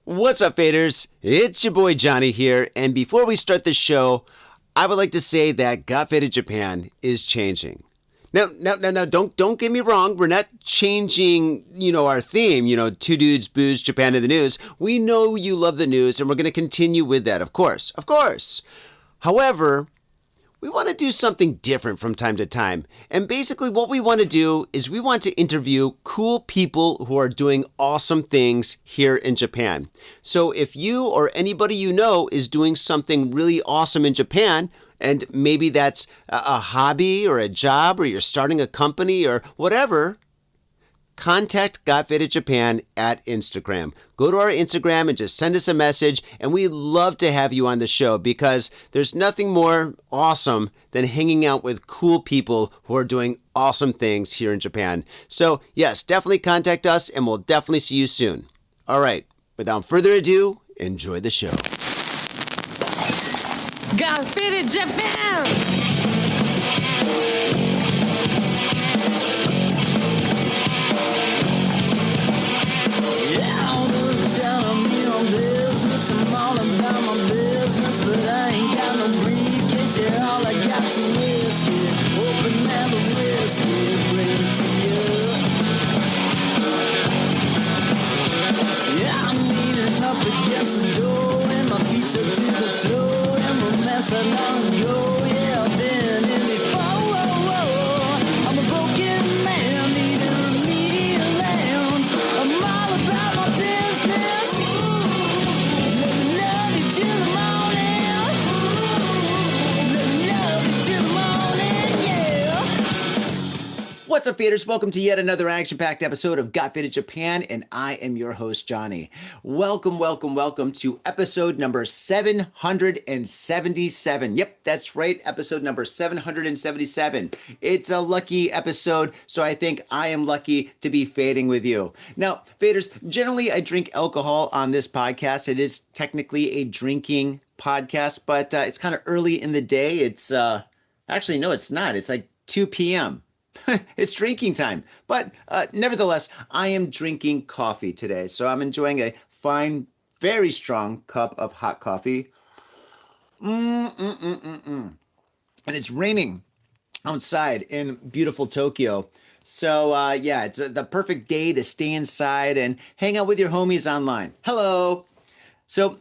What's up, faders? It's your boy Johnny here, and before we start the show, I would like to say that Got Faded Japan is changing. Now, don't get me wrong. We're not changing, our theme, two dudes, booze, Japan in the news. We know you love the news, and we're going to continue with that, of course. However, we want to do something different from time to time. And basically what we want to do is we want to interview cool people who are doing awesome things here in Japan. So if you or anybody you know is doing something really awesome in Japan, and maybe that's a hobby or a job or you're starting a company or whatever, contact Got Faded Japan at Instagram. Go to our Instagram and just send us a message, and we love to have you on the show because there's nothing more awesome than hanging out with cool people who are doing awesome things here in Japan. So yes, definitely contact us, and we'll definitely see you soon. All right, without further ado, enjoy the show. Got Faded Japan! Telling me on business, I'm all about my business, but I ain't got no briefcase, yeah, all I got's some whiskey, open now the whiskey, bring it to you. Yeah, I'm leaning up against the door, and my feet stuck to the floor, and we're messing on go, yeah, I've been in before, I'm a broken man, needing remedial lands, I'm all about my business. What's up, faders? Welcome to yet another action-packed episode of Got Faded Japan, and I am your host, Johnny. Welcome to episode number 777. Yep, that's right, episode number 777. It's a lucky episode, so I think I am lucky to be fading with you. Now, faders, generally I drink alcohol on this podcast. It is technically a drinking podcast, but it's kind of early in the day. It's, actually, no, it's not. It's like 2 p.m. It's drinking time. But nevertheless, I am drinking coffee today. So I'm enjoying a fine, very strong cup of hot coffee. And it's raining outside in beautiful Tokyo. So yeah, it's the perfect day to stay inside and hang out with your homies online. Hello. So,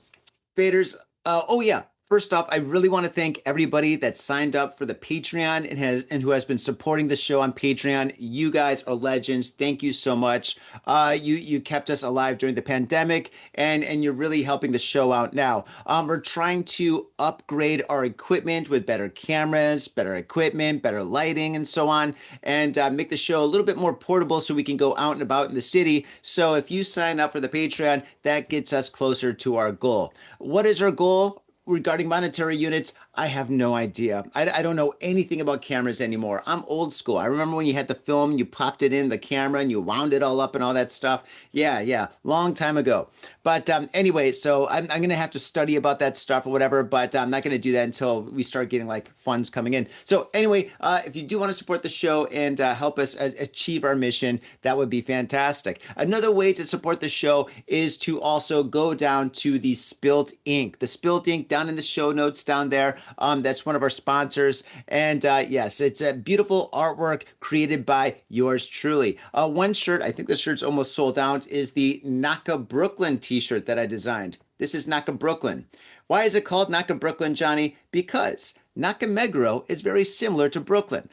faders, oh yeah. First off, I really want to thank everybody that signed up for the Patreon and who has been supporting the show on Patreon. You guys are legends. Thank you so much. You kept us alive during the pandemic, and you're really helping the show out now. We're trying to upgrade our equipment with better cameras, better equipment, better lighting, and so on, and make the show a little bit more portable so we can go out and about in the city. So if you sign up for the Patreon, that gets us closer to our goal. What is our goal? Regarding monetary units, I have no idea. I don't know anything about cameras anymore. I'm old school. I remember when you had the film, you popped it in the camera and you wound it all up and all that stuff. Yeah, long time ago. But anyway, so I'm going to have to study about that stuff or whatever, but I'm not going to do that until we start getting like funds coming in. So anyway, if you do want to support the show and help us achieve our mission, that would be fantastic. Another way to support the show is to also go down to the SPILT ink. The SPILT ink down in the show notes down there. That's one of our sponsors. And yes, it's a beautiful artwork created by yours truly. One shirt, I think the shirt's almost sold out, is the Naka Brooklyn t-shirt that I designed. This is Naka Brooklyn. Why is it called Naka Brooklyn, Johnny? Because Nakameguro is very similar to Brooklyn.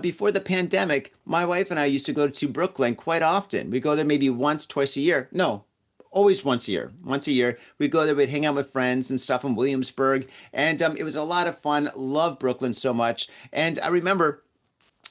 Before the pandemic, my wife and I used to go to Brooklyn quite often. We go there maybe once, twice a year. No, always once a year. Once a year, we'd go there, we'd hang out with friends and stuff in Williamsburg. And it was a lot of fun. Love Brooklyn so much. And I remember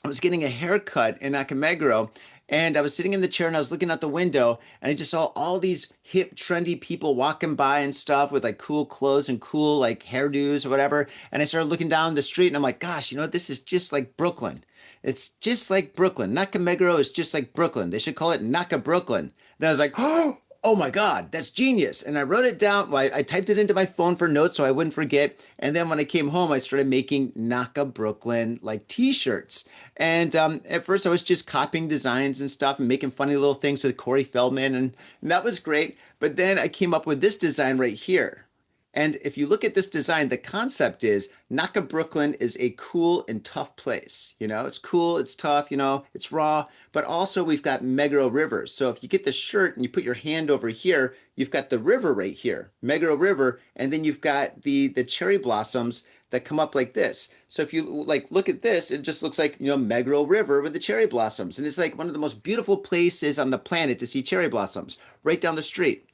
I was getting a haircut in Nakameguro, and I was sitting in the chair and I was looking out the window, and I just saw all these hip, trendy people walking by and stuff with like cool clothes and cool like hairdos or whatever. And I started looking down the street and I'm like, gosh, this is just like Brooklyn. It's just like Brooklyn. Nakameguro is just like Brooklyn. They should call it Naka Brooklyn. Then I was like, oh, oh my God, that's genius. And I wrote it down. Well, I typed it into my phone for notes so I wouldn't forget. And then when I came home, I started making Naka Brooklyn like t-shirts. And at first I was just copying designs and stuff and making funny little things with Corey Feldman. And that was great. But then I came up with this design right here. And if you look at this design, the concept is Naka Brooklyn is a cool and tough place. You know, it's cool, it's tough, you know, it's raw, but also we've got Meguro River. So if you get the shirt and you put your hand over here, you've got the river right here, Meguro River, and then you've got the cherry blossoms that come up like this. So if you like look at this, it just looks like, you know, Meguro River with the cherry blossoms. And it's like one of the most beautiful places on the planet to see cherry blossoms, right down the street.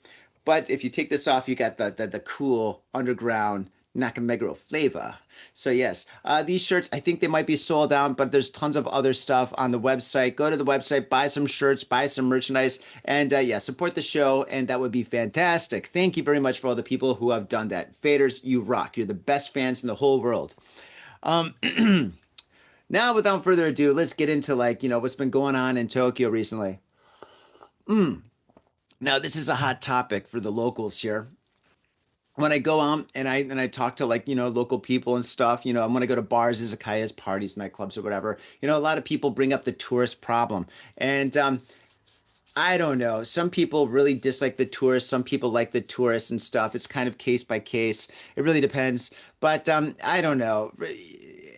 But if you take this off, you got the cool underground Nakameguro flavor. So yes, these shirts, I think they might be sold out, but there's tons of other stuff on the website. Go to the website, buy some shirts, buy some merchandise, and yeah, support the show, and that would be fantastic. Thank you very much for all the people who have done that. Faders, you rock. You're the best fans in the whole world. Now, without further ado, let's get into like, you know, what's been going on in Tokyo recently. Now, this is a hot topic for the locals here. When I go out and I talk to like, you know, local people and stuff, you know, I'm gonna go to bars, izakayas, parties, nightclubs, or whatever. You know, a lot of people bring up the tourist problem, and I don't know. Some people really dislike the tourists. Some people like the tourists and stuff. It's kind of case by case. It really depends. But I don't know.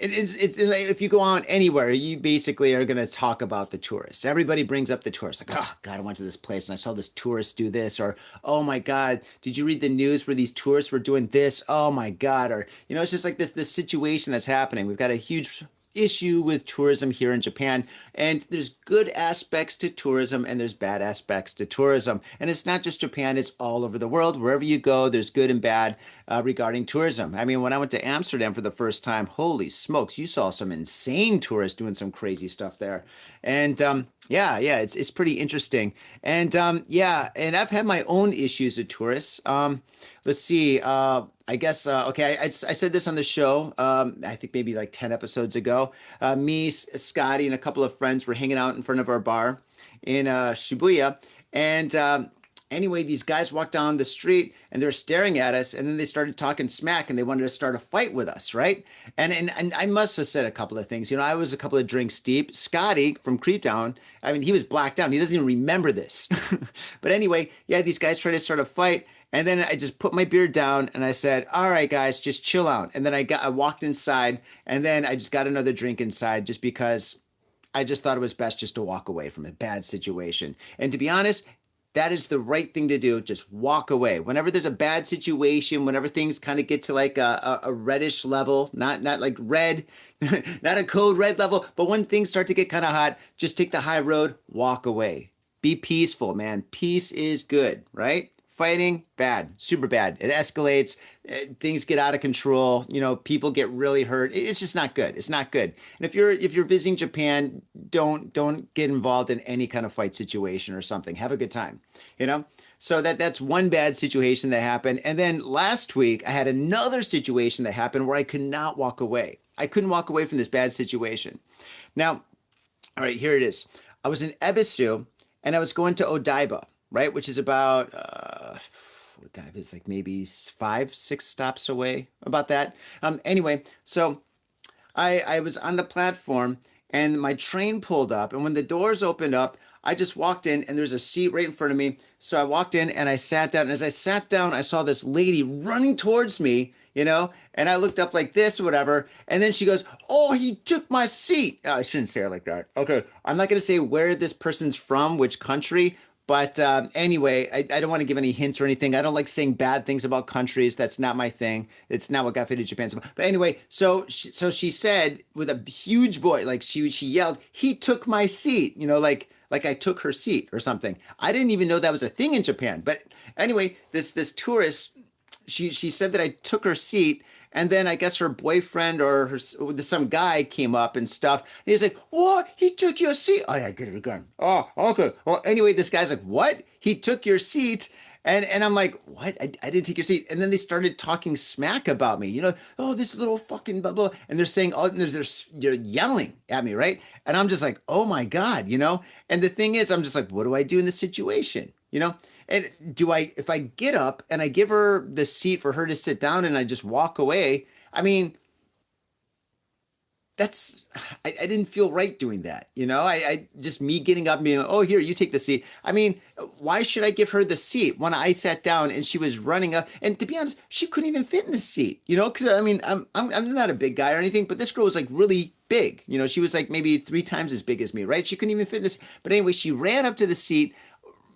If you go on anywhere, you basically are going to talk about the tourists. Everybody brings up the tourists, like, oh God, I went to this place and I saw this tourist do this, or oh my God, did you read the news where these tourists were doing this? Oh my God, or you know, it's just like this situation that's happening. We've got a huge issue with tourism here in Japan, and there's good aspects to tourism and there's bad aspects to tourism, and it's not just Japan, it's all over the world. Wherever you go, there's good and bad regarding tourism. I mean, when I went to Amsterdam for the first time, holy smokes, you saw some insane tourists doing some crazy stuff there. And yeah, it's pretty interesting. And yeah, and I've had my own issues with tourists. Let's see. I guess, okay, I said this on the show, I think maybe like 10 episodes ago. Me, Scotty, and a couple of friends were hanging out in front of our bar in Shibuya. And anyway, these guys walked down the street and they're staring at us, and then they started talking smack and they wanted to start a fight with us, right? And I must have said a couple of things. You know, I was a couple of drinks deep. Scotty from Creepdown, I mean, he was blacked out. He doesn't even remember this. But anyway, yeah, these guys tried to start a fight. And then I just put my beer down and I said, all right, guys, just chill out. And then I walked inside, and then I just got another drink inside just because I just thought it was best just to walk away from a bad situation. And to be honest, that is the right thing to do. Just walk away. Whenever there's a bad situation, whenever things kind of get to like a reddish level, not like red, not a code red level, but when things start to get kind of hot, just take the high road, walk away. Be peaceful, man. Peace is good, right? Fighting, bad, super bad. It escalates. Things get out of control. You know, people get really hurt. It's just not good. It's not good. And if you're visiting Japan, don't get involved in any kind of fight situation or something. Have a good time. You know. So that's one bad situation that happened. And then last week I had another situation that happened where I could not walk away. I couldn't walk away from this bad situation. Now, all right, here it is. I was in Ebisu and I was going to Odaiba, right? Which is about, it's like maybe 5-6 stops away, about that. Anyway, so I was on the platform and my train pulled up, and when the doors opened up, I just walked in and there's a seat right in front of me. So I walked in and I sat down, and as I sat down, I saw this lady running towards me, you know, and I looked up like this or whatever. And then she goes, oh, he took my seat. Oh, I shouldn't say it like that. Okay. I'm not going to say where this person's from, which country. But anyway, I don't want to give any hints or anything. I don't like saying bad things about countries. That's not my thing. It's not what Got Faded Japan's about. But anyway, so she said with a huge voice, like she yelled, he took my seat, you know, like I took her seat or something. I didn't even know that was a thing in Japan. But anyway, this tourist, she said that I took her seat. And then I guess her boyfriend or some guy came up and stuff. And he's like, what? He took your seat. Oh, yeah, I get it again. Oh, okay. Well, anyway, this guy's like, what? He took your seat? And I'm like, what? I didn't take your seat. And then they started talking smack about me. You know, oh, this little fucking blah, blah. And they're saying, oh, they're yelling at me, right? And I'm just like, oh, my God, you know? And the thing is, I'm just like, what do I do in this situation? You know? And if I get up and I give her the seat for her to sit down and I just walk away, I mean, that's I didn't feel right doing that. I just me getting up and being like, oh, here, you take the seat. I mean, why should I give her the seat when I sat down and she was running up? And to be honest, she couldn't even fit in the seat, because I mean, I'm not a big guy or anything, but this girl was like really big. She was like maybe 3 times as big as me, right? She couldn't even fit in this. But anyway, she ran up to the seat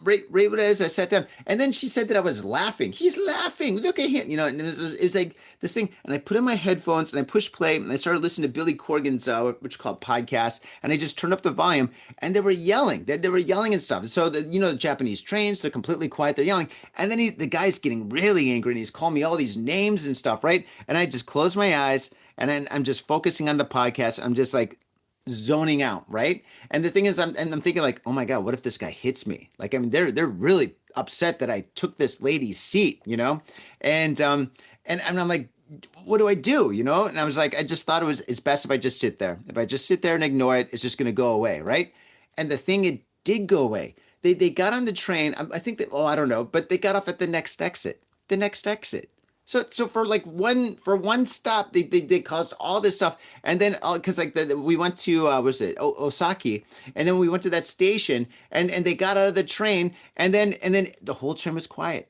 right as I sat down. And then she said that I was laughing. He's laughing. Look at him. And it was like this thing. And I put in my headphones and I pushed play and I started listening to Billy Corgan's, which is called podcast. And I just turned up the volume and they were yelling. They were yelling and stuff. So, the Japanese trains, they're completely quiet. They're yelling. And then the guy's getting really angry and he's calling me all these names and stuff, right? And I just close my eyes and then I'm just focusing on the podcast. I'm just like, zoning out, right? And the thing is, I'm thinking like, oh my God, what if this guy hits me? Like, I mean, they're really upset that I took this lady's seat, and I'm like, what do I do? And I was like, I just thought it's best if I just sit there. If I just sit there and ignore it, it's just gonna go away, right? And the thing, it did go away. They got on the train. I think that, I don't know, but they got off at the next exit. The next exit. So for like one stop, they caused all this stuff, and then because like we went to was it Osaki, and then we went to that station, and they got out of the train, and then the whole train was quiet,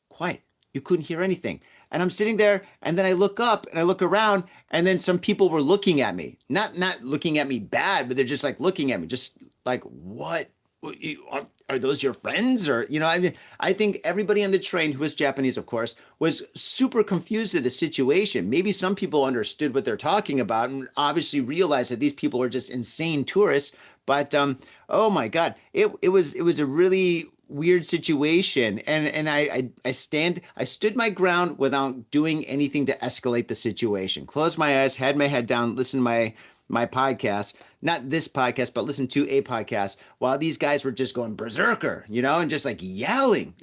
quiet. You couldn't hear anything, and I'm sitting there, and then I look up and I look around, and then some people were looking at me, not looking at me bad, but they're just like looking at me, just like what. Are those your friends? Or, I think everybody on the train who was Japanese, of course, was super confused at the situation. Maybe some people understood what they're talking about and obviously realized that these people are just insane tourists. But oh my God, it was a really weird situation. And I stood my ground without doing anything to escalate the situation. Closed my eyes, had my head down, listened to my podcast, not this podcast, but listen to a podcast while these guys were just going berserker, and just like yelling.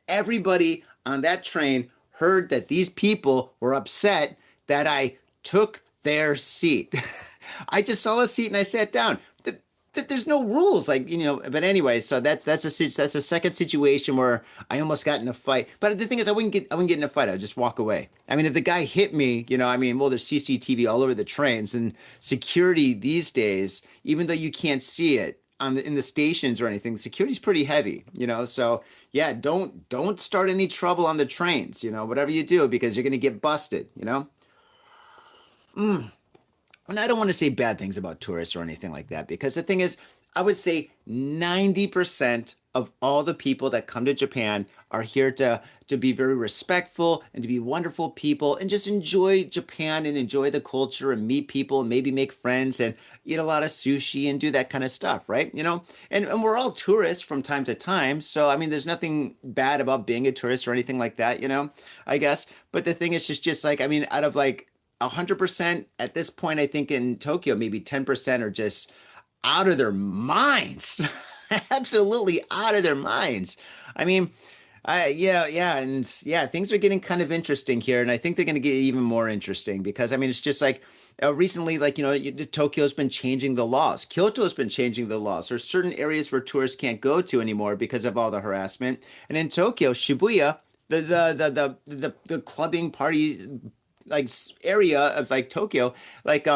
Everybody on that train heard that these people were upset that I took their seat. I just saw a seat and I sat down. There's no rules, but anyway, so that's a second situation where I almost got in a fight. But the thing is, I wouldn't get in a fight. I'd just walk away. I mean, if the guy hit me, well, there's CCTV all over the trains and security these days, even though you can't see it in the stations or anything, security's pretty heavy, so yeah, don't start any trouble on the trains, whatever you do, because you're going to get busted. And I don't want to say bad things about tourists or anything like that, because the thing is, I would say 90% of all the people that come to Japan are here to be very respectful and to be wonderful people and just enjoy Japan and enjoy the culture and meet people and maybe make friends and eat a lot of sushi and do that kind of stuff, right? And we're all tourists from time to time. So, I mean, there's nothing bad about being a tourist or anything like that, I guess. But the thing is just like, I mean, out of like 100% at this point, I think in Tokyo, maybe 10% are just out of their minds, absolutely out of their minds. I mean, yeah, things are getting kind of interesting here, and I think they're going to get even more interesting because I mean, it's just like recently, like Tokyo's been changing the laws, Kyoto's been changing the laws. There's certain areas where tourists can't go to anymore because of all the harassment, and in Tokyo, Shibuya, the clubbing party like area of like Tokyo, like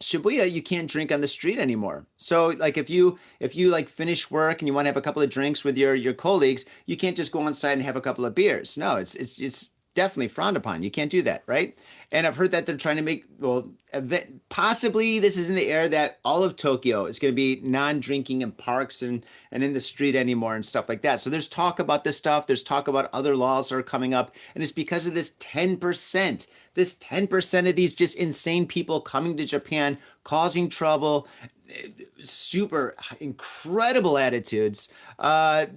Shibuya, you can't drink on the street anymore. So like if you like finish work and you want to have a couple of drinks with your colleagues, you can't just go inside and have a couple of beers. No, it's definitely frowned upon. You can't do that, right? And I've heard that they're trying to make, well, possibly this is in the air that all of Tokyo is going to be non-drinking in parks and in the street anymore and stuff like that. So there's talk about this stuff. There's talk about other laws that are coming up. And it's because of this 10%. This 10% of these just insane people coming to Japan, causing trouble, super incredible attitudes,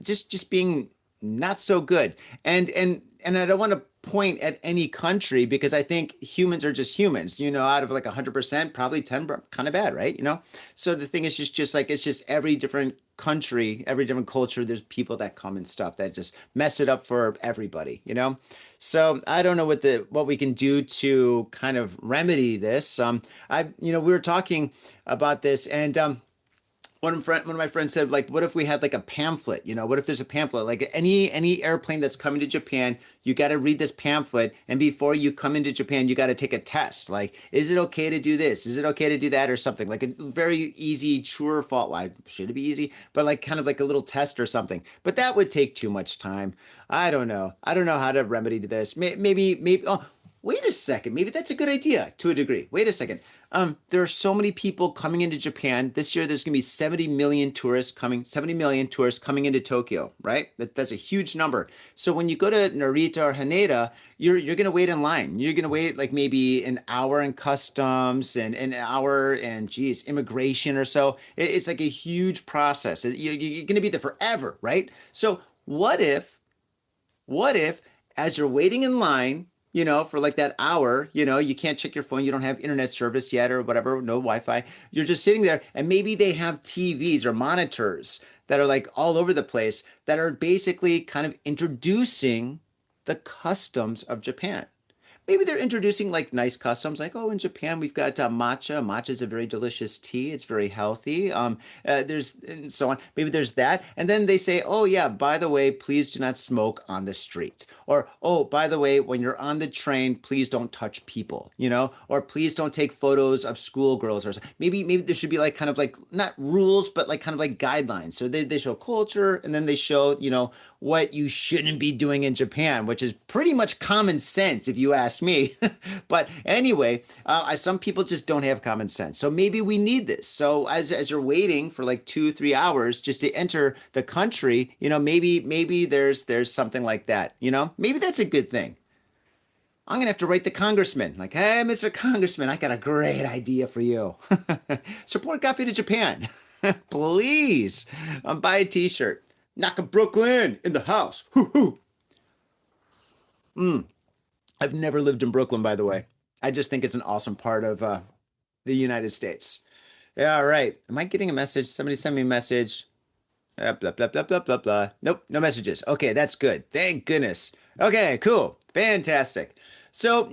just being not so good. And I don't want to point at any country because I think humans are just humans, out of like 100%, probably 10 kind of bad, right? So the thing is just like, it's just every different country, every different culture, there's people that come and stuff that just mess it up for everybody. So I don't know what we can do to kind of remedy this. We were talking about this and one of my friends said, like, what if we had like a pamphlet? What if there's a pamphlet? Like any airplane that's coming to Japan, you got to read this pamphlet, and before you come into Japan, you got to take a test. Like, is it okay to do this? Is it okay to do that, or something? Like a very easy, true or false. Why should it be easy? But like kind of like a little test or something. But that would take too much time. I don't know. I don't know how to remedy this. Maybe. Oh, wait a second. Maybe that's a good idea to a degree. Wait a second. There are so many people coming into Japan this year. There's going to be 70 million tourists coming into Tokyo, right? That's a huge number. So when you go to Narita or Haneda, you're going to wait in line. You're going to wait like maybe an hour in customs and an hour and geez, immigration or so. It's like a huge process. You're going to be there forever, right? So what if as you're waiting in line, for like that hour, you can't check your phone, you don't have internet service yet or whatever, no Wi-Fi. You're just sitting there and maybe they have TVs or monitors that are like all over the place that are basically kind of introducing the customs of Japan. Maybe they're introducing like nice customs, like, oh, in Japan we've got matcha. Matcha is a very delicious tea. It's very healthy. There's and so on. Maybe there's that, and then they say, oh yeah, by the way, please do not smoke on the street, or oh, by the way, when you're on the train, please don't touch people, or please don't take photos of schoolgirls, or something. Maybe there should be like kind of like not rules, but like kind of like guidelines. So they show culture, and then they show what you shouldn't be doing in Japan, which is pretty much common sense if you ask me. But anyway, some people just don't have common sense. So maybe we need this. So as you're waiting for like 2-3 hours just to enter the country, maybe there's something like that. Maybe that's a good thing. I'm gonna have to write the congressman, like, hey, Mr. Congressman, I got a great idea for you. Support Coffee to Japan, please. Buy a T-shirt. Knock a Brooklyn in the house. Hoo hoo. I've never lived in Brooklyn, by the way. I just think it's an awesome part of the United States. Yeah, all right. Am I getting a message? Somebody send me a message. Blah, blah, blah, blah, blah, blah. Nope, no messages. Okay, that's good. Thank goodness. Okay, cool. Fantastic. So,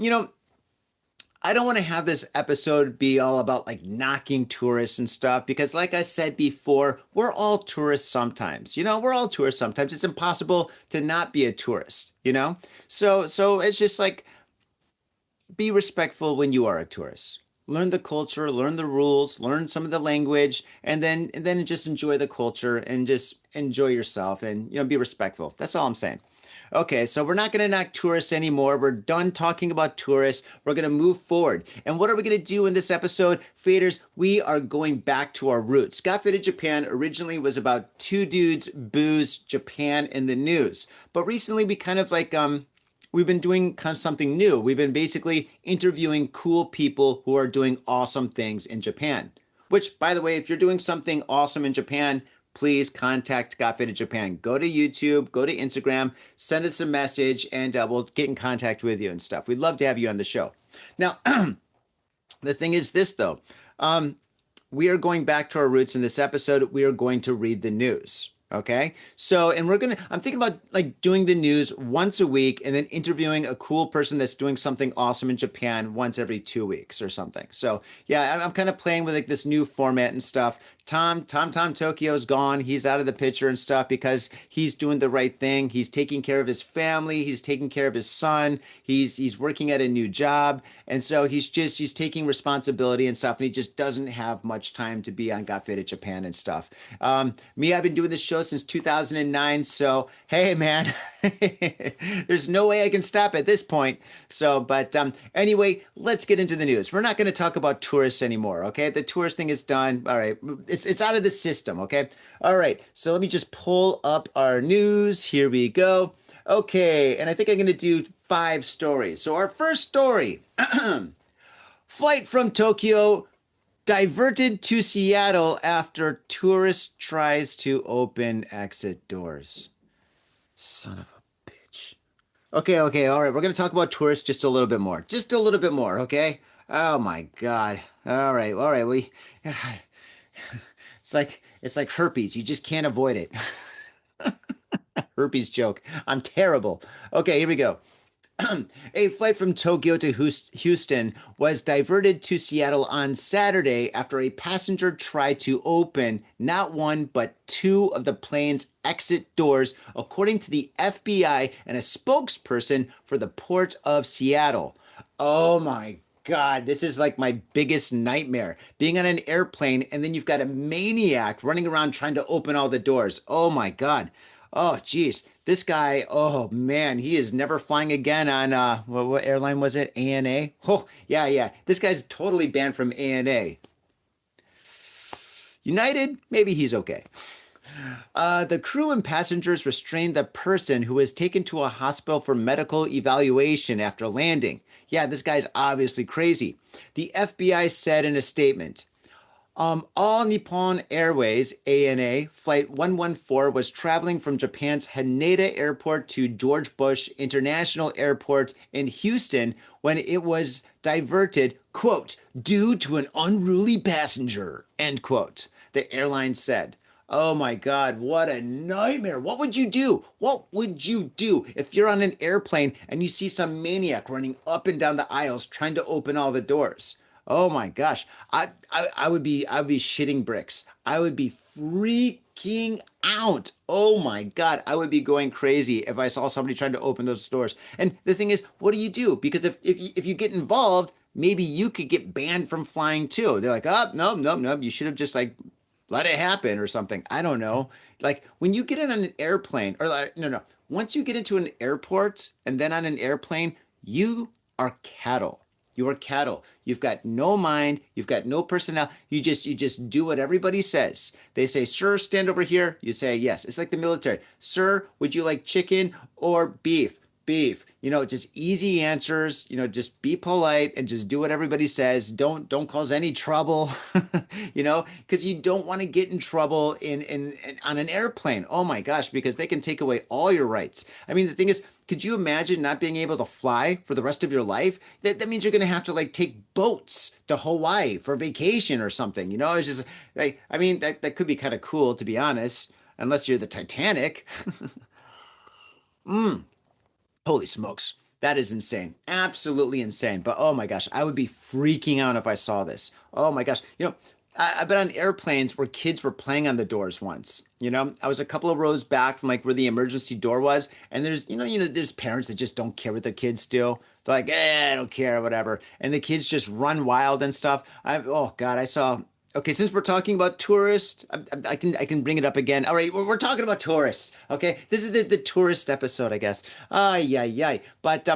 I don't want to have this episode be all about like knocking tourists and stuff because, like I said before, we're all tourists sometimes. We're all tourists sometimes. It's impossible to not be a tourist, So it's just like be respectful when you are a tourist. Learn the culture, learn the rules, learn some of the language, and then just enjoy the culture and just enjoy yourself and be respectful. That's all I'm saying. Okay, so we're not going to knock tourists anymore. We're done talking about tourists. We're going to move forward. And what are we going to do in this episode? Faders, we are going back to our roots. Got Faded Japan originally was about two dudes, booze, Japan in the news. But recently we kind of like, we've been doing kind of something new. We've been basically interviewing cool people who are doing awesome things in Japan. Which, by the way, if you're doing something awesome in Japan, please contact Got Faded Japan. Go to YouTube, go to Instagram, send us a message, and we'll get in contact with you and stuff. We'd love to have you on the show. Now, the thing is this, though. We are going back to our roots in this episode. We are going to read the news. Okay. So, and I'm thinking about like doing the news once a week and then interviewing a cool person that's doing something awesome in Japan once every 2 weeks or something. So yeah, I'm kind of playing with like this new format and stuff. Tom Tokyo's gone. He's out of the picture and stuff because he's doing the right thing. He's taking care of his family. He's taking care of his son. He's working at a new job. And so he's taking responsibility and stuff. And he just doesn't have much time to be on Got Faded Japan and stuff. Me, I've been doing this show since 2009. So, hey, man, there's no way I can stop at this point. So, but anyway, let's get into the news. We're not going to talk about tourists anymore. Okay. The tourist thing is done. All right. It's out of the system. Okay. All right. So let me just pull up our news. Here we go. Okay. And I think I'm going to do 5 stories. So our first story, flight from Tokyo diverted to Seattle after tourist tries to open exit doors. Son of a bitch. Okay, all right. We're going to talk about tourists just a little bit more. Just a little bit more, okay? Oh my God. All right. It's like herpes. You just can't avoid it. Herpes joke. I'm terrible. Okay, here we go. A flight from Tokyo to Houston was diverted to Seattle on Saturday after a passenger tried to open not one, but two of the plane's exit doors, according to the FBI and a spokesperson for the Port of Seattle. Oh my God, this is like my biggest nightmare. Being on an airplane and then you've got a maniac running around trying to open all the doors. Oh my God. Oh, geez. This guy, oh man, he is never flying again on what airline was it? ANA? Oh, yeah, yeah. This guy's totally banned from ANA. United, maybe he's okay. The crew and passengers restrained the person who was taken to a hospital for medical evaluation after landing. Yeah, this guy's obviously crazy. The FBI said in a statement, All Nippon Airways ANA Flight 114 was traveling from Japan's Haneda Airport to George Bush International Airport in Houston when it was diverted, quote, due to an unruly passenger, end quote, the airline said. Oh my God, what a nightmare. What would you do? What would you do if you're on an airplane and you see some maniac running up and down the aisles trying to open all the doors? Oh my gosh. I would be shitting bricks. I would be freaking out. Oh my God. I would be going crazy if I saw somebody trying to open those doors. And the thing is, what do you do? Because if you get involved, maybe you could get banned from flying too. They're like, oh, no, no, no. You should have just like let it happen or something. I don't know. Like when you get in on an airplane or like, no, no. Once you get into an airport and then on an airplane, you are cattle. You are cattle. You've got no mind. You've got no personnel. You just do what everybody says. They say, "Sir, stand over here." You say, "Yes." It's like the military. "Sir, would you like chicken or beef?" Beef. Just easy answers. Just be polite and just do what everybody says. Don't cause any trouble. Because you don't want to get in trouble in on an airplane. Oh my gosh, because they can take away all your rights. I mean, the thing is, could you imagine not being able to fly for the rest of your life? That means you're going to have to like take boats to Hawaii for vacation or something. It's just like, I mean, that could be kind of cool, to be honest, unless you're the Titanic. Holy smokes. That is insane. Absolutely insane. But oh my gosh, I would be freaking out if I saw this. Oh my gosh. I've been on airplanes where kids were playing on the doors once. I was a couple of rows back from like where the emergency door was, and there's parents that just don't care what their kids do. They're like, I don't care, whatever, and the kids just run wild and stuff. Oh God, I saw. Okay, since we're talking about tourists, I can bring it up again. All right, we're talking about tourists. Okay, this is the tourist episode, I guess. Yeah, yeah. But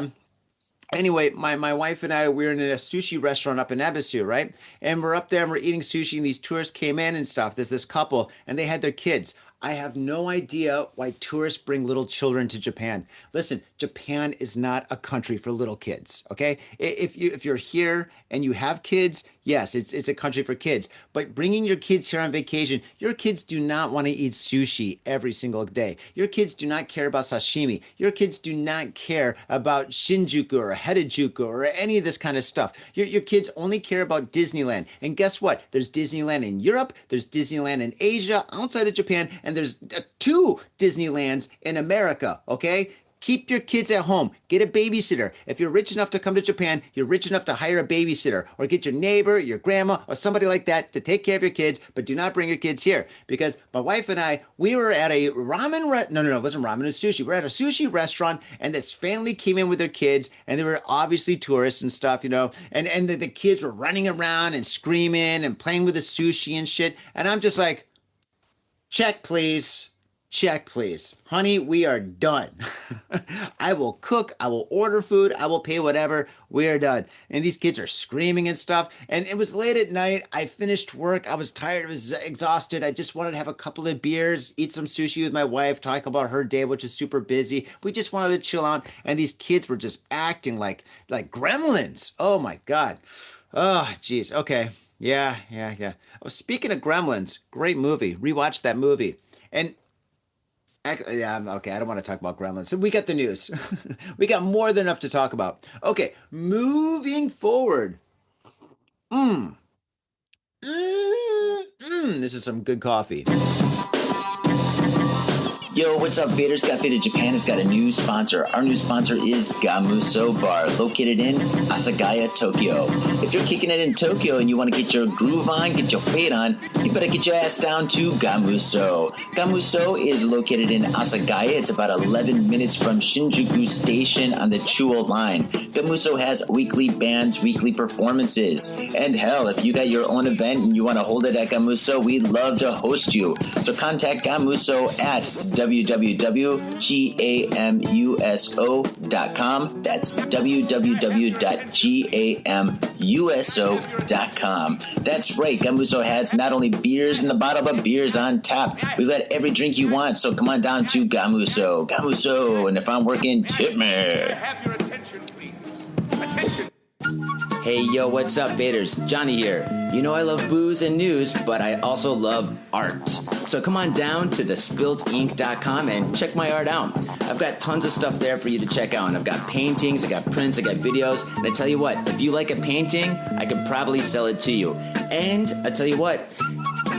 anyway, my wife and I, we were in a sushi restaurant up in Ebisu, right? And we're up there and we're eating sushi, and these tourists came in and stuff. There's this couple, and they had their kids. I have no idea why tourists bring little children to Japan. Listen, Japan is not a country for little kids, okay? If you're here and you have kids, yes, it's a country for kids. But bringing your kids here on vacation, your kids do not want to eat sushi every single day. Your kids do not care about sashimi. Your kids do not care about Shinjuku or Harajuku or any of this kind of stuff. Your kids only care about Disneyland. And guess what? There's Disneyland in Europe, there's Disneyland in Asia, outside of Japan, and there's two Disneylands in America, okay? Keep your kids at home. Get a babysitter. If you're rich enough to come to Japan, you're rich enough to hire a babysitter or get your neighbor, your grandma, or somebody like that to take care of your kids, but do not bring your kids here. Because my wife and I, we were at a no, it wasn't ramen, it was sushi. We're at a sushi restaurant, and this family came in with their kids, and they were obviously tourists and stuff, and the kids were running around and screaming and playing with the sushi and shit. And I'm just like, check, please. Check, please. Honey, we are done. I will cook. I will order food. I will pay whatever. We are done. And these kids are screaming and stuff. And it was late at night. I finished work. I was tired. I was exhausted. I just wanted to have a couple of beers, eat some sushi with my wife, talk about her day, which is super busy. We just wanted to chill out. And these kids were just acting like gremlins. Oh, my God. Oh, geez. Okay. Yeah, yeah, yeah. Oh, speaking of Gremlins, great movie. Rewatched that movie. And yeah, okay. I don't want to talk about Gremlins. So we got the news. We got more than enough to talk about. Okay, moving forward. This is some good coffee. Yo, what's up, Faders? Got Faded Japan has got a new sponsor. Our new sponsor is Gamuso Bar, located in Asagaya, Tokyo. If you're kicking it in Tokyo and you want to get your groove on, get your fade on, you better get your ass down to Gamuso. Gamuso is located in Asagaya. It's about 11 minutes from Shinjuku Station on the Chuo line. Gamuso has weekly bands, weekly performances. And hell, if you got your own event and you want to hold it at Gamuso, we'd love to host you. So contact Gamuso at www.gamuso.com. That's www.gamuso.com. That's right, Gamuso has not only beers in the bottle, but beers on tap. We've got every drink you want, so come on down to Gamuso. Gamuso, and if I'm working, tip me. Have your attention, please. Attention. Hey, yo, what's up, Vaders? Johnny here. You know I love booze and news, but I also love art. So come on down to thespiltinc.com and check my art out. I've got tons of stuff there for you to check out. I've got paintings, I got prints, I got videos. And I tell you what, if you like a painting, I could probably sell it to you. And I tell you what,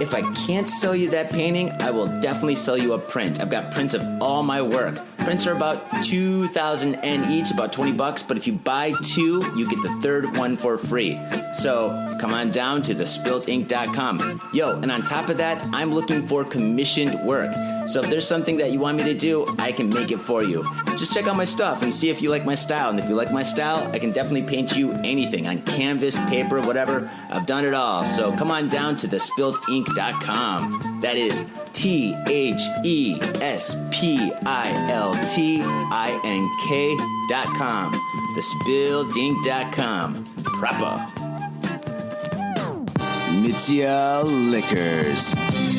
if I can't sell you that painting, I will definitely sell you a print. I've got prints of all my work. Prints are about 2,000 yen each, about $20, but if you buy two, you get the third one for free. So come on down to thespiltinc.com. Yo, and on top of that, I'm looking for commissioned work. So if there's something that you want me to do, I can make it for you. Just check out my stuff and see if you like my style. And if you like my style, I can definitely paint you anything on canvas, paper, whatever. I've done it all. So come on down to thespiltinc.com. That is THESPILTINK.com. Thespiltink.com. Proper. Mitsuya Liquors.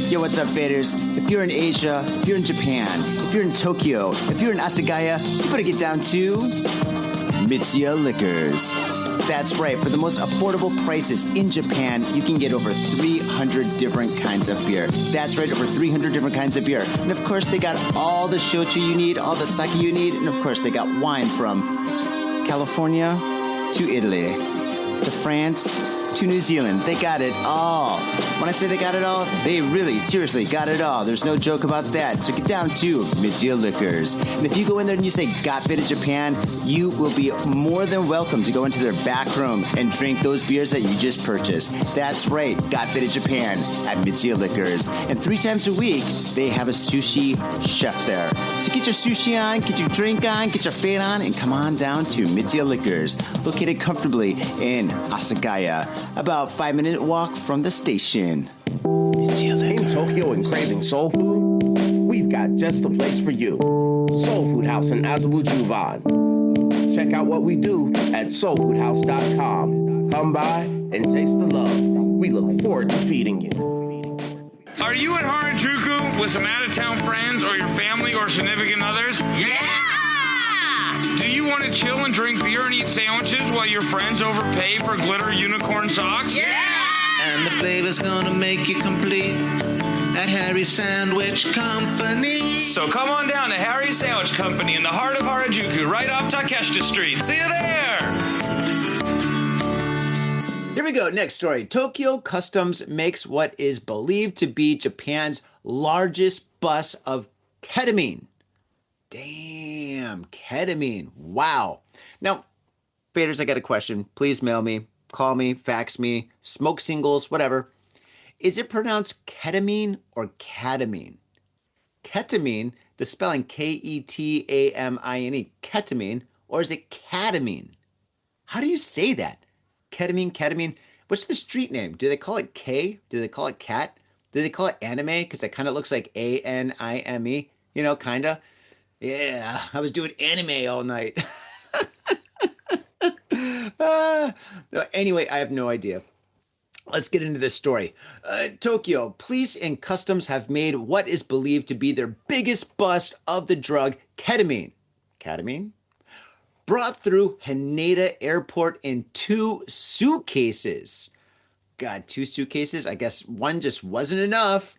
Yo, what's up, faders? If you're in Asia, if you're in Japan, if you're in Tokyo, if you're in Asagaya, you better get down to Mitsuya Liquors. That's right, for the most affordable prices in Japan, you can get over 300 different kinds of beer. That's right, over 300 different kinds of beer. And of course, they got all the shochu you need, all the sake you need, and of course, they got wine from California to Italy to France to New Zealand. They got it all. When I say they got it all, they really, seriously got it all. There's no joke about that. So get down to Mitsuya Liquors. And if you go in there and you say, got Faded Japan, you will be more than welcome to go into their back room and drink those beers that you just purchased. That's right, got Faded Japan at Mitsuya Liquors. And 3 times a week, they have a sushi chef there. So get your sushi on, get your drink on, get your fade on, and come on down to Mitsuya Liquors, located comfortably in Asagaya, about 5-minute walk from the station. In Tokyo and craving soul food? We've got just the place for you. Soul Food House in Azabu Juban. Check out what we do at soulfoodhouse.com. Come by and taste the love. We look forward to feeding you. Are you in Harajuku with some out-of-town friends or your family or significant others? Yeah! Do you want to chill and drink beer and eat sandwiches while your friends overpay for glitter unicorn socks? Yeah! And the flavor's gonna make you complete at Harry's Sandwich Company. So come on down to Harry's Sandwich Company in the heart of Harajuku, right off Takeshita Street. See you there! Here we go. Next story. Tokyo Customs makes what is believed to be Japan's largest bus of ketamine. Damn, ketamine. Wow. Now, faders, I got a question. Please mail me, call me, fax me, smoke singles, whatever. Is it pronounced ketamine or ketamine? Ketamine, the spelling Ketamine, ketamine, or is it ketamine? How do you say that? Ketamine. What's the street name? Do they call it K? Do they call it cat? Do they call it anime? Because it kind of looks like ANIME, you know, kind of. Yeah, I was doing anime all night. Anyway, I have no idea. Let's get into this story. Tokyo, police and customs have made what is believed to be their biggest bust of the drug ketamine. Ketamine? Brought through Haneda Airport in 2 suitcases. God, 2 suitcases? I guess one just wasn't enough.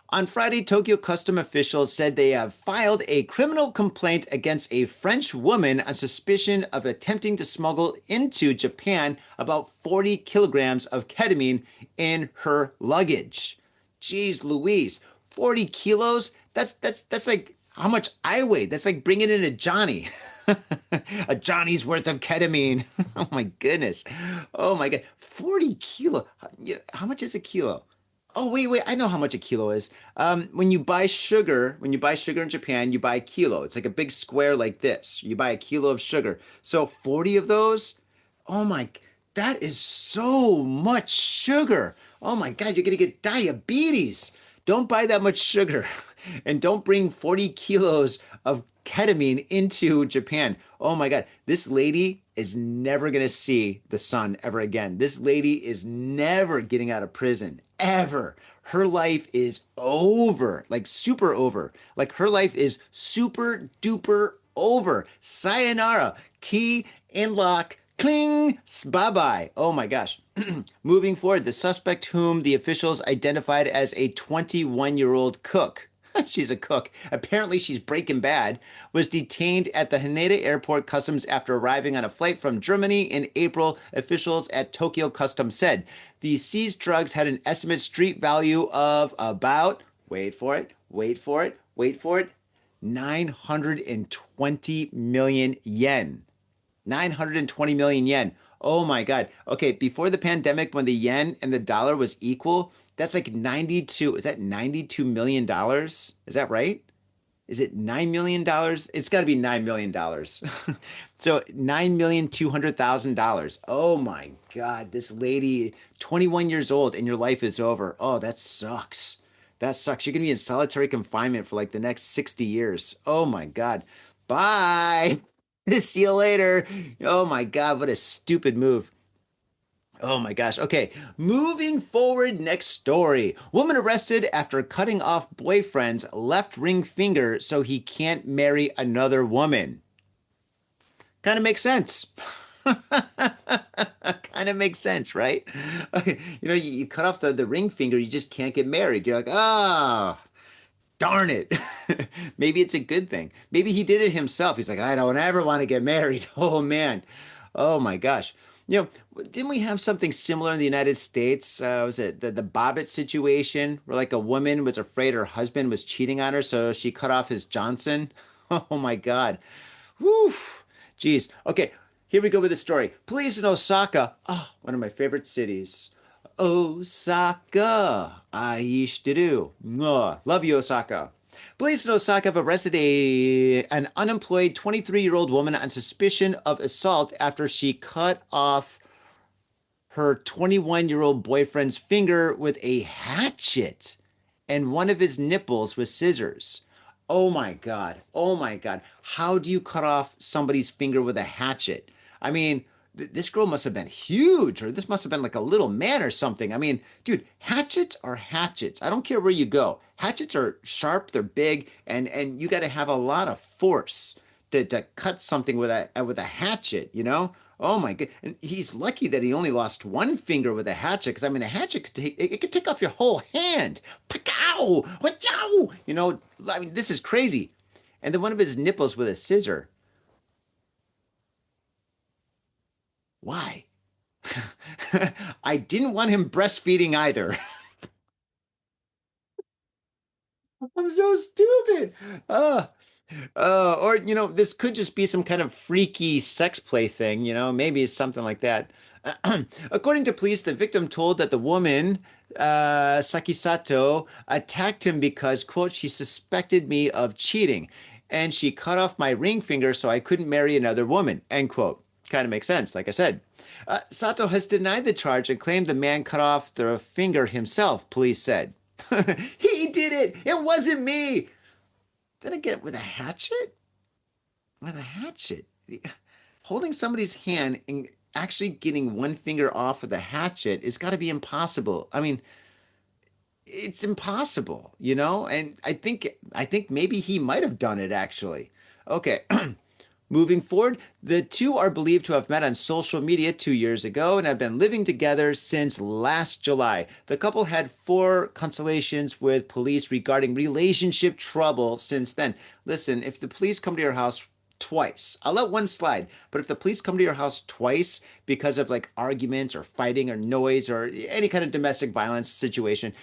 On Friday, Tokyo custom officials said they have filed a criminal complaint against a French woman on suspicion of attempting to smuggle into Japan about 40 kilograms of ketamine in her luggage. Jeez Louise, 40 kilos? That's like how much I weigh. That's like bringing in a Johnny. A Johnny's worth of ketamine. Oh my goodness. Oh my God. 40 kilo. How much is a kilo? Oh, wait. I know how much a kilo is. When you buy sugar in Japan, you buy a kilo. It's like a big square like this. You buy a kilo of sugar. So 40 of those, oh my, that is so much sugar. Oh my God, you're gonna get diabetes. Don't buy that much sugar. And don't bring 40 kilos of ketamine into Japan. Oh my God, this lady is never gonna see the sun ever again. This lady is never getting out of prison, ever. Her life is over, like super over. Like her life is super duper over. Sayonara, key and lock, cling, bye bye. Oh my gosh. Moving forward, the suspect, whom the officials identified as a 21-year-old cook, she's a cook, apparently she's Breaking Bad, was detained at the Haneda Airport Customs after arriving on a flight from Germany in April, officials at Tokyo Customs said. The seized drugs had an estimated street value of about, wait for it, 920 million yen. 920 million yen. Oh my God. Okay, before the pandemic, when the yen and the dollar was equal, that's like 92. Is that $92 million? Is that right? Is it $9 million? It's got to be $9 million. So $9,200,000. Oh my God. This lady, 21 years old, and your life is over. Oh, that sucks. That sucks. You're going to be in solitary confinement for like the next 60 years. Oh my God. Bye. See you later. Oh my God, what a stupid move. Oh my gosh. Okay, moving forward, next story. Woman arrested after cutting off boyfriend's left ring finger so he can't marry another woman. Kind of makes sense. Kind of makes sense, right? Okay, you cut off the ring finger, you just can't get married. You're like, oh, darn it. Maybe it's a good thing. Maybe he did it himself. He's like, I don't ever want to get married. Oh, man. Oh, my gosh. Didn't we have something similar in the United States? Was it the Bobbitt situation where like a woman was afraid her husband was cheating on her, so she cut off his Johnson? Oh, my God. Whew. Jeez. Okay, here we go with the story. Police in Osaka, one of my favorite cities. Osaka, aishiteru. Love you, Osaka. Police in Osaka have arrested an unemployed 23-year-old woman on suspicion of assault after she cut off her 21-year-old boyfriend's finger with a hatchet and one of his nipples with scissors. Oh my God. Oh my God. How do you cut off somebody's finger with a hatchet? I mean, this girl must have been huge, or this must have been like a little man or something. I mean, dude, hatchets are hatchets. I don't care where you go. Hatchets are sharp, they're big, and you got to have a lot of force to cut something with a hatchet, you know? Oh my God. And he's lucky that he only lost one finger with a hatchet, because I mean, a hatchet could take off your whole hand. Pakow! Wachow! I mean, this is crazy. And then one of his nipples with a scissor. Why? I didn't want him breastfeeding either. I'm so stupid. Or this could just be some kind of freaky sex play thing, maybe it's something like that. According to police, the victim told that the woman, Sakisato, attacked him because, quote, she suspected me of cheating, and she cut off my ring finger so I couldn't marry another woman, end quote. Kind of makes sense, like I said. Sato has denied the charge and claimed the man cut off the finger himself, police said. He did it! It wasn't me! Then again, with a hatchet? With a hatchet? Holding somebody's hand and actually getting one finger off with a hatchet has got to be impossible. I mean, it's impossible, And I think maybe he might have done it, actually. Okay. Moving forward, the two are believed to have met on social media 2 years ago and have been living together since last July. The couple had 4 consultations with police regarding relationship trouble since then. Listen, if the police come to your house twice, I'll let one slide, but if the police come to your house twice because of like arguments or fighting or noise or any kind of domestic violence situation,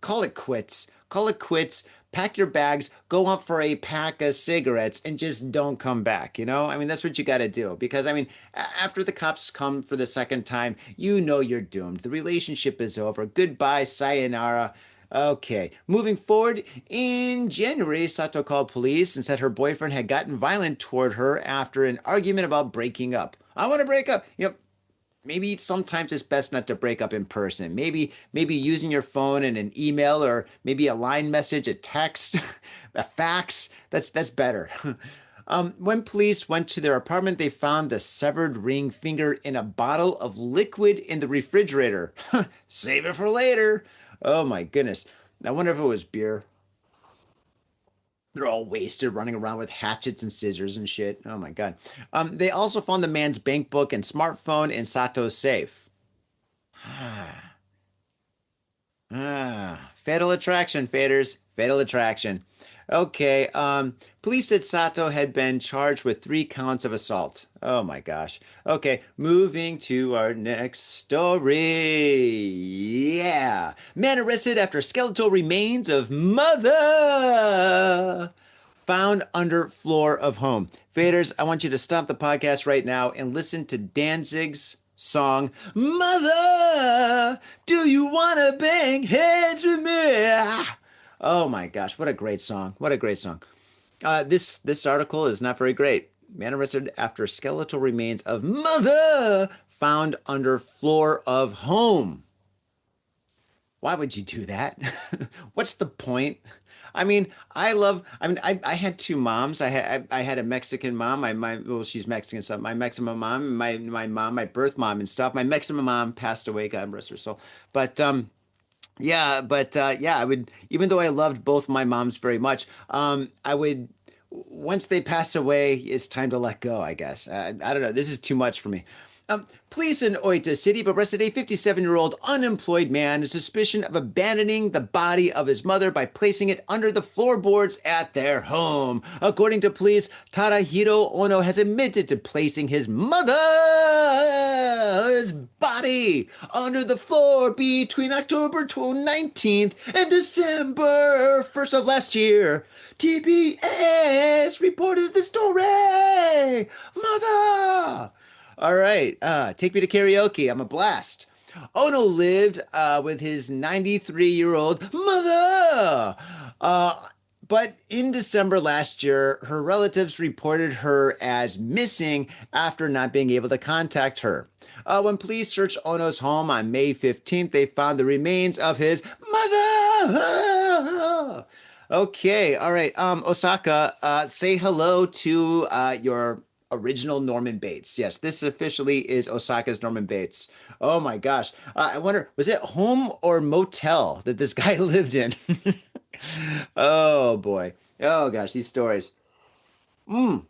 call it quits. Call it quits. pack your bags, go up for a pack of cigarettes, and just don't come back. I mean, that's what you got to do. Because, I mean, after the cops come for the second time, you're doomed. The relationship is over. Goodbye, sayonara. Okay, moving forward, in January, Sato called police and said her boyfriend had gotten violent toward her after an argument about breaking up. I want to break up. Maybe sometimes it's best not to break up in person. Maybe using your phone and an email, or maybe a line message, a text, a fax. That's better. When police went to their apartment, they found the severed ring finger in a bottle of liquid in the refrigerator. Save it for later. Oh my goodness. I wonder if it was beer. They're all wasted, running around with hatchets and scissors and shit. Oh my god. They also found the man's bank book and smartphone in Sato's safe. Fatal attraction, faders. Fatal attraction. Okay. Police said Sato had been charged with 3 counts of assault. Oh my gosh. Okay, moving to our next story. Yeah. Man arrested after skeletal remains of mother found under floor of home. Faders, I want you to stop the podcast right now and listen to Danzig's song, Mother, do you want to bang heads with me? Oh my gosh, what a great song. What a great song. This article is not very great. Man arrested after skeletal remains of mother found under floor of home. Why would you do that? What's the point? I mean, I had 2 moms. I had a Mexican mom. Well, she's Mexican, so my Mexican mom, my mom, my birth mom and stuff. My Mexican mom passed away, God rest her soul. But I would, even though I loved both my moms very much, I would, once they pass away, it's time to let go, I guess. I don't know. This is too much for me. Police in Oita City have arrested a 57-year-old unemployed man in suspicion of abandoning the body of his mother by placing it under the floorboards at their home. According to police, Tadahiro Ono has admitted to placing his mother's body under the floor between October 19th and December 1st of last year. TBS reported the story. Mother! All right, take me to karaoke. I'm a blast. Ono lived with his 93-year-old mother. But in December last year, her relatives reported her as missing after not being able to contact her. When police searched Ono's home on May 15th, they found the remains of his mother. Okay, all right. Osaka, say hello to your original Norman Bates. Yes, this officially is Osaka's Norman Bates. Oh my gosh. I wonder, was it home or motel that this guy lived in? Oh boy. Oh gosh, these stories. I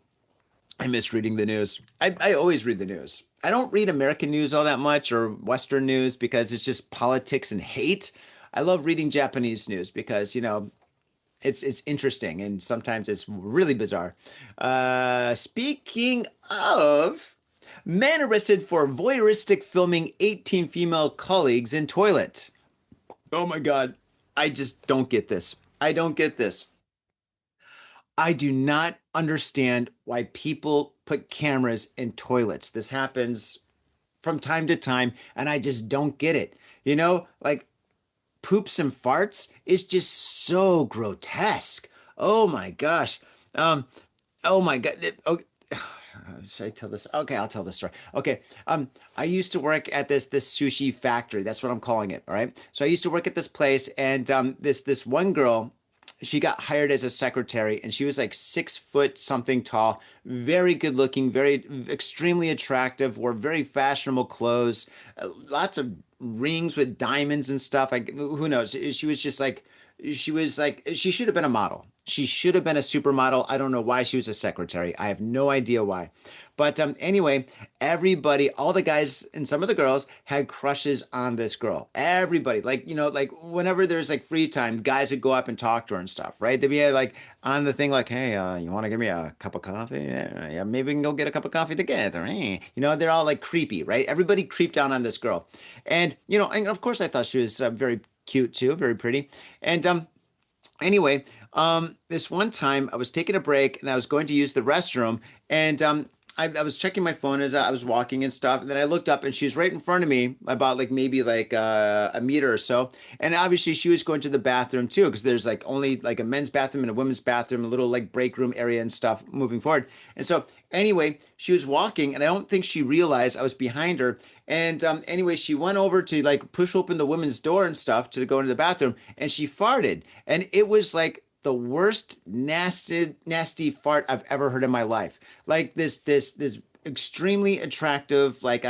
miss reading the news. I always read the news. I don't read American news all that much, or Western news, because it's just politics and hate. I love reading Japanese news because, it's interesting, and sometimes it's really bizarre. Speaking of, man arrested for voyeuristic filming 18 female colleagues in toilet. Oh my God. I just don't get this. I don't get this. I do not understand why people put cameras in toilets. This happens from time to time, and I just don't get it. Like, poops and farts is just so grotesque. Oh my gosh. Oh my God. Okay. Should I tell this? Okay, I'll tell this story. Okay. I used to work at this sushi factory. That's what I'm calling it. All right. So I used to work at this place, and this one girl, she got hired as a secretary, and she was like 6 foot something tall, very good looking, very extremely attractive, wore very fashionable clothes, lots of rings with diamonds and stuff. Like, who knows? She was just like, she should have been a model. She should have been a supermodel. I don't know why she was a secretary. I have no idea why. But anyway, everybody, all the guys and some of the girls had crushes on this girl. Everybody, like whenever there's like free time, guys would go up and talk to her and stuff, right? They'd be like on the thing like, hey, you want to give me a cup of coffee? Yeah, maybe we can go get a cup of coffee together. They're all like creepy, right? Everybody creeped down on this girl. And, and of course I thought she was very cute too, very pretty. And Anyway, this one time I was taking a break and I was going to use the restroom, and I was checking my phone as I was walking and stuff, and then I looked up and she was right in front of me, about like maybe like a meter or so, and obviously she was going to the bathroom too, because there's like only like a men's bathroom and a women's bathroom, a little like break room area and stuff moving forward, and so anyway, she was walking, and I don't think she realized I was behind her. And anyway, she went over to like push open the women's door and stuff to go into the bathroom, and she farted, and it was like the worst nasty fart I've ever heard in my life. Like this extremely attractive, like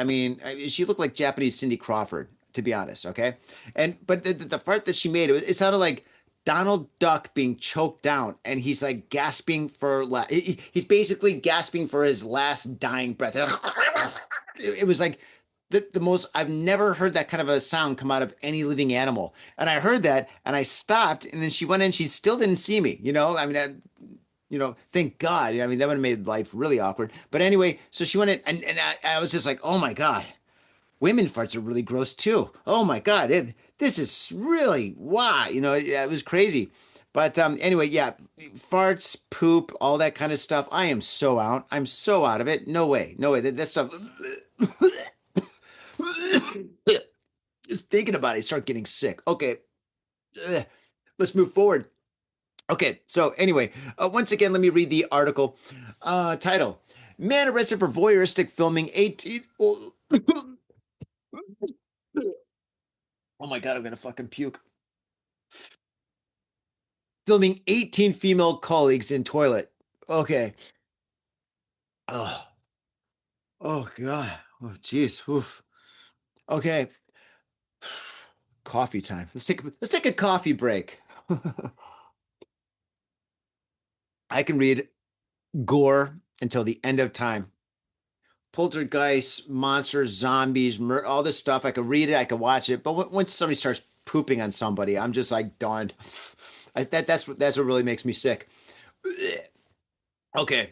she looked like Japanese Cindy Crawford, to be honest. Okay, and but the fart that she made, it sounded like Donald Duck being choked down, and he's like gasping for he's basically gasping for his last dying breath. It was like the most, I've never heard that kind of a sound come out of any living animal. And I heard that and I stopped, and then she went in, she still didn't see me, thank God. I mean, that would have made life really awkward. But anyway, so she went in, and I was just like, oh my God, women farts are really gross too. Oh my God, this is really why, it was crazy. But anyway, yeah, farts, poop, all that kind of stuff. I am so out. I'm so out of it. No way, no way. That stuff. Just thinking about it, I start getting sick. Okay, let's move forward. Okay, so anyway, once again, let me read the article. Title: Man arrested for voyeuristic filming 18. Oh, oh my God, I'm gonna fucking puke. Filming 18 female colleagues in toilet. Okay. Oh, oh God. Oh, jeez. Oof. Okay. Coffee time. Let's take a coffee break. I can read gore until the end of time. Poltergeists, monsters, zombies, all this stuff. I could read it, I could watch it, but once somebody starts pooping on somebody, I'm just like done. That's what really makes me sick. Okay.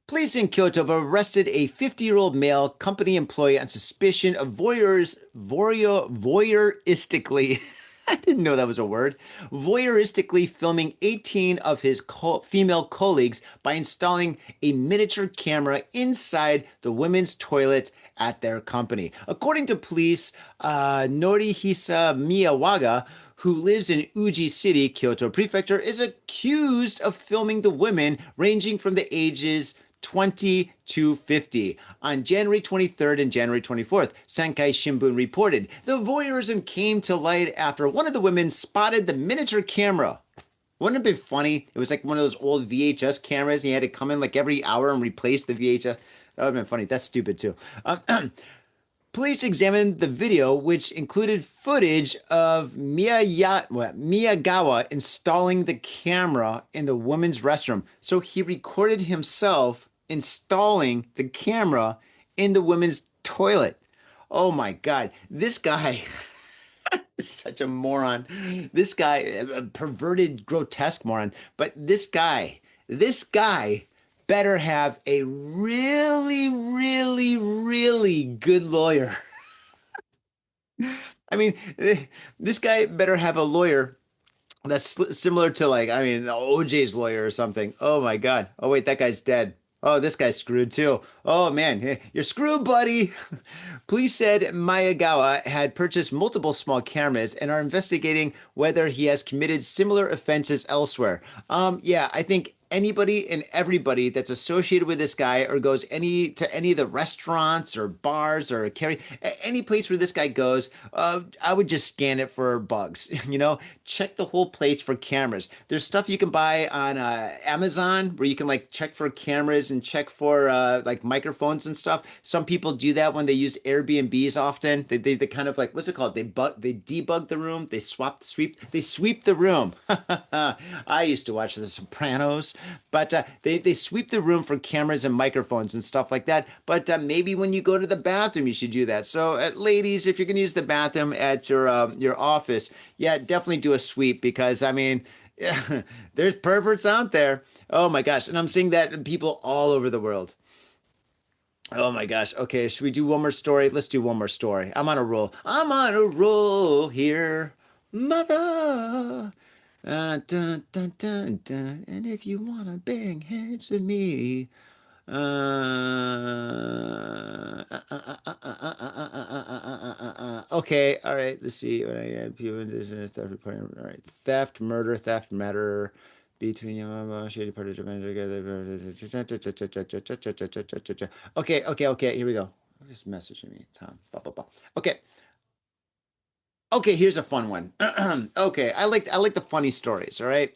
Police in Kyoto have arrested a 50-year-old male company employee on suspicion of voyeuristically. I didn't know that was a word. Voyeuristically filming 18 of his female colleagues by installing a miniature camera inside the women's toilet at their company. According to police, Norihisa Miyawaga, who lives in Uji City, Kyoto Prefecture, is accused of filming the women ranging from the ages 20 to 50. On January 23rd and January 24th, Sankai Shimbun reported the voyeurism came to light after one of the women spotted the miniature camera. Wouldn't it have been funny? It was like one of those old VHS cameras. And he had to come in like every hour and replace the VHS. That would have been funny. That's stupid too. Police examined the video, which included footage of Miyagawa installing the camera in the women's restroom. So he recorded himself installing the camera in the women's toilet. Oh my God. This guy is such a moron. This guy, a perverted, grotesque moron. But this guy better have a really, really, really good lawyer. I mean, this guy better have a lawyer that's similar to OJ's lawyer or something. Oh my God. Oh wait, that guy's dead. Oh, this guy's screwed too. Oh man, you're screwed, buddy. Police said Miyagawa had purchased multiple small cameras and are investigating whether he has committed similar offenses elsewhere. Yeah, I think anybody and everybody that's associated with this guy or goes to any of the restaurants or bars or any place where this guy goes, I would just scan it for bugs. Check the whole place for cameras. There's stuff you can buy on Amazon where you can like check for cameras and check for like microphones and stuff. Some people do that when they use Airbnbs often. They kind of like, what's it called? They debug the room. They sweep the room. I used to watch The Sopranos. But they sweep the room for cameras and microphones and stuff like that. But maybe when you go to the bathroom, you should do that. So, ladies, if you're going to use the bathroom at your office, yeah, definitely do a sweep because, I mean, there's perverts out there. Oh, my gosh. And I'm seeing that in people all over the world. Oh, my gosh. Okay, should we do one more story? Let's do one more story. I'm on a roll. I'm on a roll here. mother. Dun, dun, dun, dun. And if you wanna bang heads with me, okay, all right. Let's see. When I had people in this theft reporting. All right, theft, murder, between your shady party together. Okay. Here we go. Just messaging me, Tom. Blah blah blah. Okay. Here's a fun one. Okay, I like the funny stories. All right.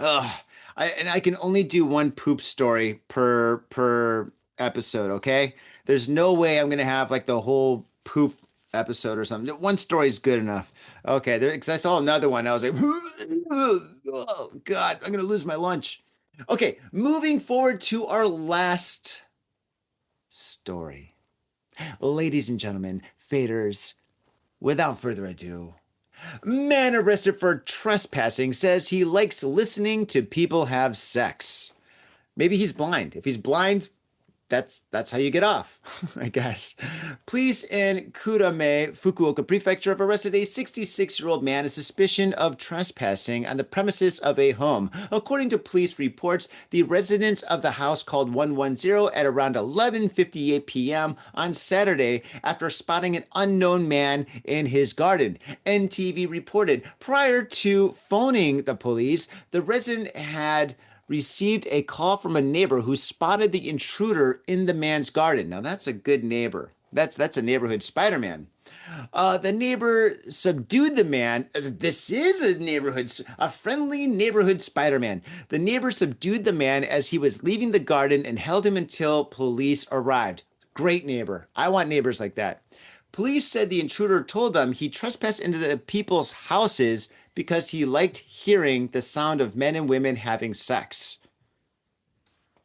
Ugh. I can only do one poop story per episode, okay? There's no way I'm gonna have like the whole poop episode or something. One story is good enough. Okay, because I saw another one. I was like, oh God, I'm gonna lose my lunch. Okay, moving forward to our last story. Ladies and gentlemen, faders, without further ado, man arrested for trespassing says he likes listening to people have sex. Maybe he's blind. If he's blind, that's how you get off, I guess. Police in Kurame, Fukuoka Prefecture, have arrested a 66-year-old man on suspicion of trespassing on the premises of a home. According to police reports, the residents of the house called 110 at around 11:58 p.m. on Saturday after spotting an unknown man in his garden. NTV reported prior to phoning the police, the resident had received a call from a neighbor who spotted the intruder in the man's garden. Now that's a good neighbor. That's a neighborhood Spider-Man. The neighbor subdued the man. This is a friendly neighborhood Spider-Man. The neighbor subdued the man as he was leaving the garden and held him until police arrived. Great neighbor. I want neighbors like that. Police said the intruder told them he trespassed into the people's houses because he liked hearing the sound of men and women having sex.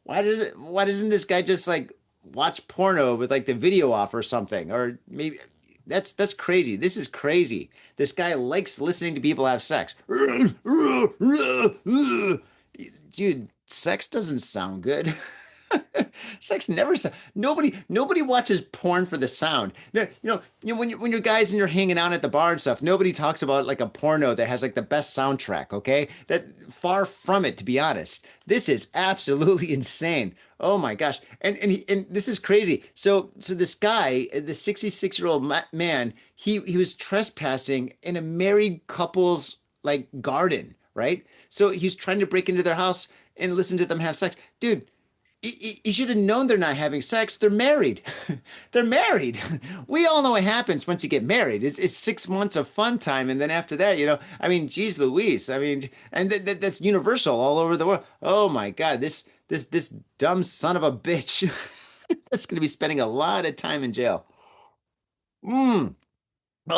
Why doesn't this guy just like watch porno with like the video off or something? Or maybe that's crazy. This is crazy. This guy likes listening to people have sex. Dude, sex doesn't sound good. Sex never sounds. Nobody watches porn for the sound. You know when you're guys and you're hanging out at the bar and stuff, nobody talks about like a porno that has like the best soundtrack. Okay, that far from it, to be honest. This is absolutely insane. Oh my gosh, and this is crazy. So this guy, the 66-year-old man, he was trespassing in a married couple's like garden, right? So he's trying to break into their house and listen to them have sex, dude. You should have known they're not having sex. They're married. They're married. We all know what happens once you get married. It's 6 months of fun time, and then after that, I mean, geez Louise. I mean, and that's universal all over the world. Oh my God, this dumb son of a bitch that's going to be spending a lot of time in jail. Well,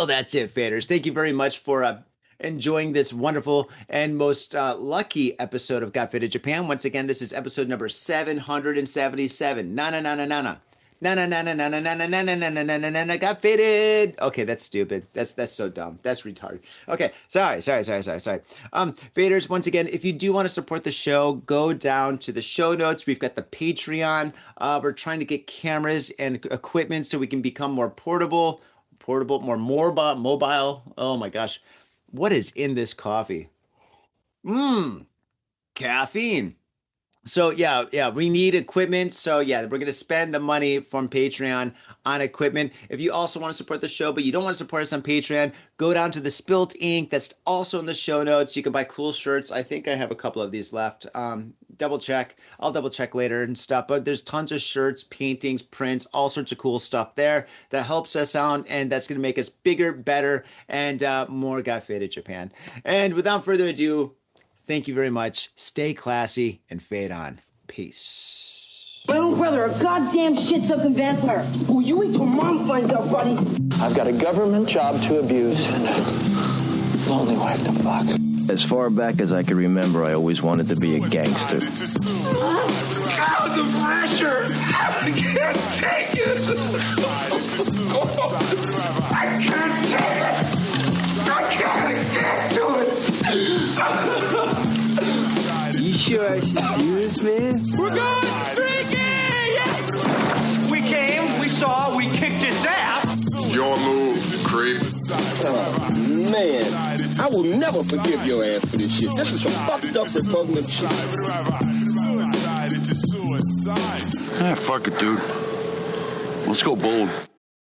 that's it, faders. Thank you very much for enjoying this wonderful and most lucky episode of Got Faded Japan. Once again, this is episode number 777. Got faded. Okay, that's stupid. That's so dumb. That's retarded. Okay, sorry. Faders, once again, if you do want to support the show, go down to the show notes. We've got the Patreon. We're trying to get cameras and equipment so we can become more portable, more mobile. Oh my gosh. What is in this coffee? Caffeine. So yeah, we need equipment. So yeah, we're going to spend the money from Patreon on equipment. If you also want to support the show, but you don't want to support us on Patreon, go down to the SPILT ink. That's also in the show notes. You can buy cool shirts. I think I have a couple of these left. Double check. I'll double check later and stuff. But there's tons of shirts, paintings, prints, all sorts of cool stuff there that helps us out, and that's going to make us bigger, better, and more Got Faded Japan. And without further ado, thank you very much. Stay classy and fade on. Peace. My own brother, a goddamn shit-sucking vampire. Oh, you wait till Mom finds out, buddy. I've got a government job to abuse and a lonely wife to fuck. As far back as I can remember, I always wanted to be a gangster. God, the pressure! I can't take it! I can't take it! I can't stand to it! You sure excuse me? We're going freaking! We came, we saw, we kicked his ass! Your move, creep. Oh, Man, I will never forgive your ass for this shit. This is some fucked up repugnant shit. Ah, fuck it, dude. Let's go bold.